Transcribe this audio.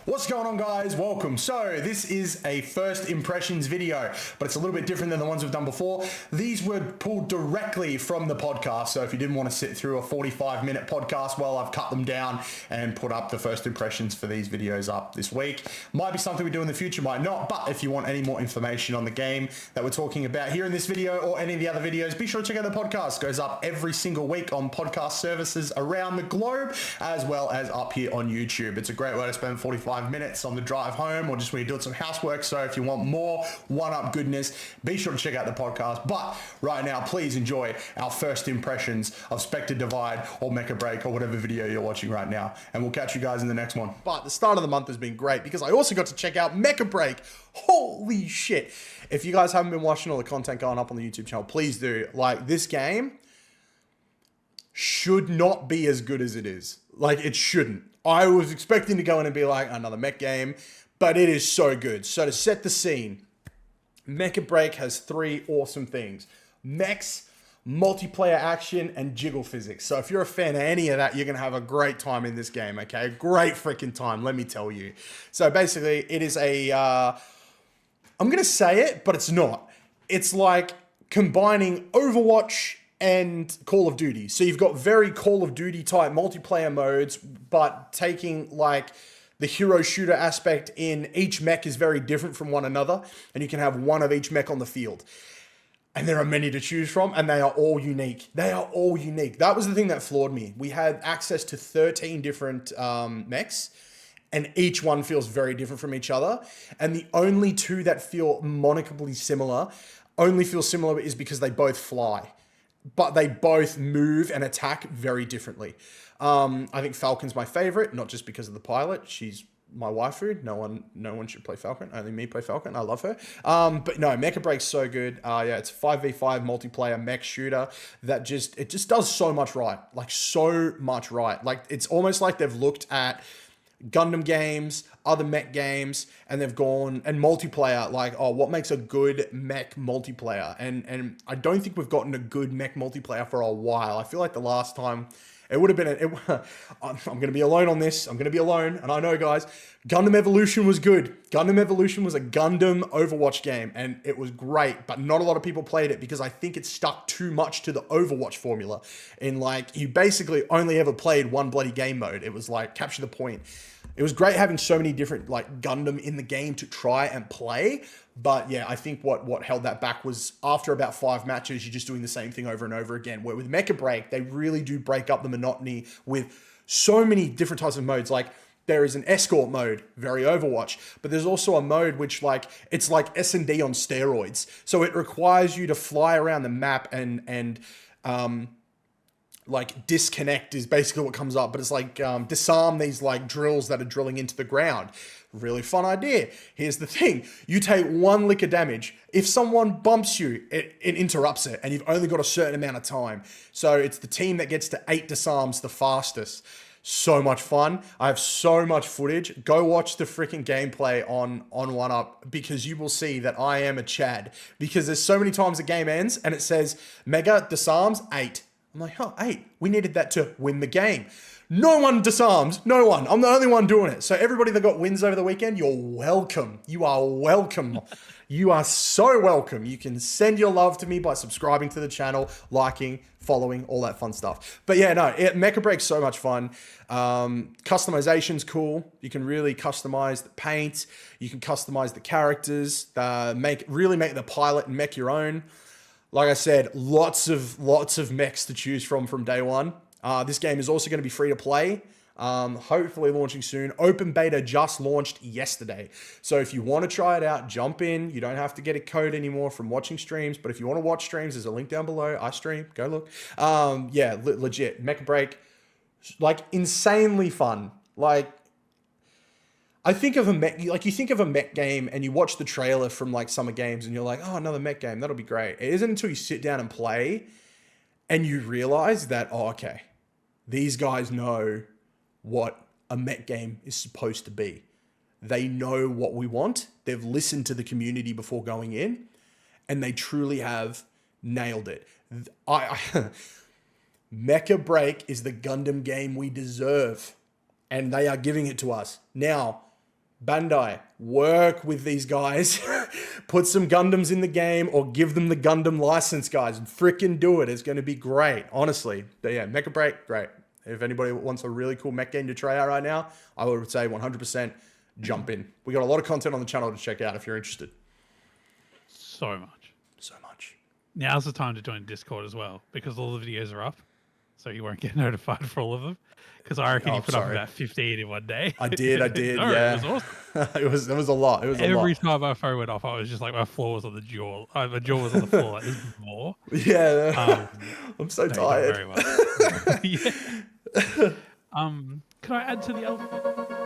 What's going on, guys? Welcome. So this is a first impressions video, but it's a little bit different than the ones we've done before. These were pulled directly from the podcast. So if you didn't want to sit through a 45-minute podcast, well, I've cut them down and put up the first impressions for these videos up this week. Might be something we do in the future, might not. But if you want any more information on the game that we're talking about here in this video or any of the other videos, be sure to check out the podcast. It goes up every single week on podcast services around the globe, as well as up here on YouTube. It's a great way to spend 45 minutes on the drive home or just when you're doing some housework. So if you want more one-up goodness, be sure to check out the podcast. But right now, please enjoy our first impressions of Spectre Divide or Mecha BREAK or whatever video you're watching right now. And we'll catch you guys in the next one. But the start of the month has been great because I also got to check out Mecha BREAK. Holy shit. If you guys haven't been watching all the content going up on the YouTube channel, please do. Like, this game should not be as good as it is. Like, it shouldn't. I was expecting to go in and be like, another mech game, but it is so good. So to set the scene, Mecha BREAK has three awesome things: mechs, multiplayer action, and jiggle physics. So if you're a fan of any of that, you're going to have a great time in this game, okay? Great freaking time, let me tell you. So basically, it is a, I'm going to say it, but it's not. It's like combining Overwatch and Call of Duty. So you've got very Call of Duty type multiplayer modes, but taking like the hero shooter aspect in each mech is very different from one another, and you can have one of each mech on the field. And there are many to choose from, and they are all unique. They are all unique. That was the thing that floored me. We had access to 13 different mechs, and each one feels very different from each other. And the only two that feel monicably similar, is because they both fly. But they both move and attack very differently. I think Falcon's my favorite, not just because of the pilot. She's my waifu. No one should play Falcon. Only me play Falcon. I love her. But no, Mecha BREAK's so good. Yeah, it's 5v5 multiplayer mech shooter that just does so much right. Like, so much right. Like, it's almost like they've looked at Gundam games, other mech games, and they've gone and multiplayer, like, oh, what makes a good mech multiplayer? And I don't think we've gotten a good mech multiplayer for a while. I feel like the last time it would have been, I'm going to be alone on this. I'm going to be alone. And I know, guys, Gundam Evolution was good. Gundam Evolution was a Gundam Overwatch game, and it was great, but not a lot of people played it because I think it stuck too much to the Overwatch formula. In like, you basically only ever played one bloody game mode. It was like, capture the point. It was great having so many different like Gundam in the game to try and play. But yeah, I think what held that back was after about 5 matches, you're just doing the same thing over and over again. Where with Mecha BREAK, they really do break up the monotony with so many different types of modes. Like, there is an escort mode, very Overwatch, but there's also a mode which like, it's like S&D on steroids. So it requires you to fly around the map and like disconnect is basically what comes up, but it's like disarm these like drills that are drilling into the ground. Really fun idea. Here's the thing. You take 1 lick of damage. If someone bumps you, it interrupts it, and you've only got a certain amount of time. So it's the team that gets to 8 disarms the fastest. So much fun. I have so much footage. Go watch the freaking gameplay on 1UP, because you will see that I am a Chad. Because there's so many times the game ends and it says Mega disarms 8. I'm like, oh, 8. We needed that to win the game. No one disarms. No one. I'm the only one doing it. So everybody that got wins over the weekend, you're welcome. You are welcome. You are so welcome. You can send your love to me by subscribing to the channel, liking, following, all that fun stuff. But yeah, no, Mecha BREAK's so much fun. Customization's cool. You can really customize the paint. You can customize the characters. Really make the pilot and mech your own. Like I said, lots of mechs to choose from day one. This game is also going to be free to play. Hopefully launching soon. Open beta just launched yesterday. So if you want to try it out, jump in. You don't have to get a code anymore from watching streams. But if you want to watch streams, there's a link down below. I stream. Go look. Yeah, legit. Mecha BREAK, like, insanely fun. Like, I think of a mech, like, you think of a mech game and you watch the trailer from like Summer Games and you're like, oh, another mech game. That'll be great. It isn't until you sit down and play and you realize that, oh, okay, these guys know what a mech game is supposed to be. They know what we want. They've listened to the community before going in, and they truly have nailed it. Mecha BREAK is the Gundam game we deserve, and they are giving it to us. Now, Bandai, work with these guys. Put some Gundams in the game or give them the Gundam license, guys. Freaking do it. It's going to be great, honestly. But yeah, Mecha Break, great. If anybody wants a really cool mech game to try out right now, I would say 100% jump in. We got a lot of content on the channel to check out if you're interested. So much. So much. Now's the time to join Discord as well, because all the videos are up, so you won't get notified for all of them. Because I reckon you put up about 15 in one day. I did, No, yeah. It was awesome. it was a lot. It was Every time my phone went off, I was just like, my floor was on the jaw. My jaw was on the floor. Like, this is more. Yeah. I'm so tired. Very well. Yeah. Can I add to the alphabet?